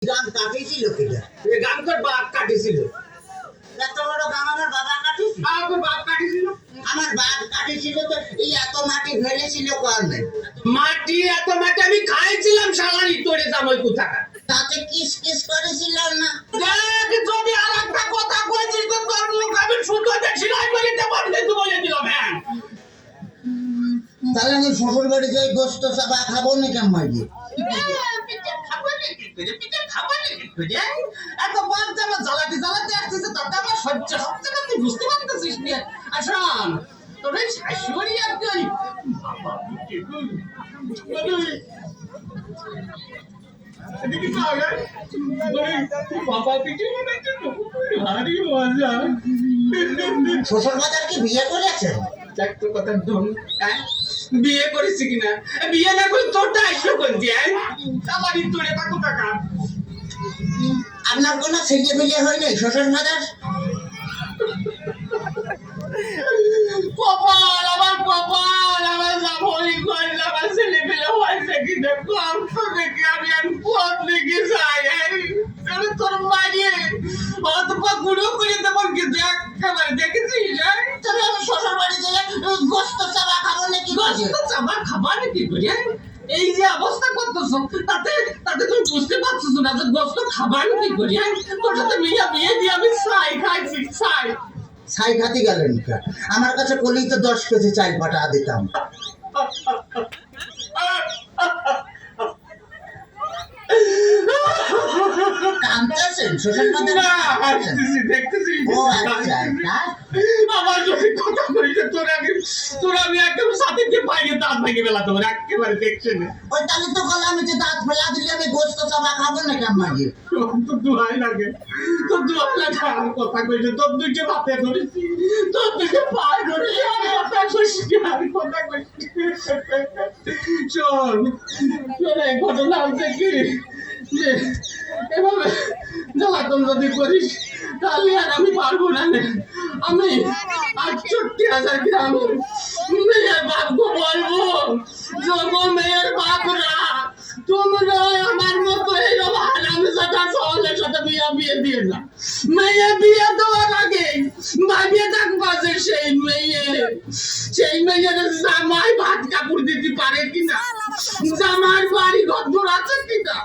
গান কাটিয়েছিল কিনা? এই গান তোর বাপ কাটিছিল। এত বড় গান আমার বাবা কাটিয়েছিল? আর তোর বাপ কাটিছিল? আমার বাপ কাটিয়েছিল তো এই এত মাটি ফেলেছিল কারণে। মাটি এত মাটি আমি খাইছিলাম শালারি তোরে জামাই কোথাকার। তাতে কিস কিস করেছিলাম না? দেখ যদি আর একটা কথা কইছিস তো তোর মুখ আমি সুতো দিয়ে সেলাই করে দেব কিন্তু বলে দিলাম হ্যাঁ। তাহলে আমি শ্বশুর বাড়ি যাই গোস্ত চাপা খাবো না কেমন মাঝে? এত বাদ জামা জ্বালাতে জ্বালাতে আসতেছে তাতে আমার সহ্য হচ্ছে না তুই বুঝতে পারতেছিস না। আসুন তোর এই শাশুড়ি আর তুই বাবা এদিকে চলে বাবা পিঠে বানাইছে তো ভারী মজা। শ্বশুর বাজার কি বিয়ে করেছেন? দেখ তোর কথা ধন বিয়ে করেছি কিনা বিয়ে না করে তোরটা আসলো কোন দিয়ে আমারই তোরে থাকো টাকা। আপনার কোনো ছেলে বিয়ে হয়নি শ্বশুর বাজার? কপাল আমার কপাল আমার জামরি কইল আমার ছেলে পেলে হয়েছে কিনা কম তো দেখি আমি আর পথ দেখে যাই তাহলে তোর মারিয়ে অতপা গুঁড়ো করে দেবো কিন্তু একেবারে দেখেছিস তবে আমি শ্বশুর বাড়ি যাই গোস্ত চাপা খাবো না কি করে? গোস্ত চাপা খাবার কি করি এই যে অবস্থা করতেছ তাতে তাতে তুমি বুঝতে পারছো না যে গোস্ত খাবার কি করি তোর সাথে বিয়ে বিয়ে দিয়ে আমি ছাই খাইছি ছাই। ছাই খাতে গেলেন কা? আমার কাছে কলি তো 10 কেজি চাল পাঠা দিতাম। কাঁদতেছেন শ্বশুর বাজার? না আসতেছি দেখতেছি ও আচ্ছা না? আমার যদি কথা বলিতে তোর আমি একদম সাথে দিয়ে বাইরে দাঁত ভেঙে বেলা তোমার একেবারে দেখছে না ওই তাহলে তো বলে আমি যে দাঁত ফেলা দিলে আমি গোস্ত চাপা খাবো না কেমন মাঝে? তো দোহাই লাগে আর কথা কইছে তোর দুইটা হাতে ধরেছি তোর দুইটা পায়ে ধরেছি আমি কথা কইছি আর কথা কইছি শোন শোন এই ঘটনা হচ্ছে কি যে এভাবে জ্বালাতন যদি করিস তাহলে আর আমি পারবো না আমি ৬৮,০০০ গ্রামের মেয়ের বাপকে বলবো যখন মেয়ের বাপরা তোমরা আমার মতো এরকম হারামজাদা সওয়ালের সাথে বিয়ে দিয়ে না। মেয়ে বিয়ে দেওয়ার আগে ভাবিয়ে থাকবা যে সেই মেয়ের জামাই ভাত কাপড় দিতে পারে কিনা, জামাই বাড়ি ঘর আছে কিনা,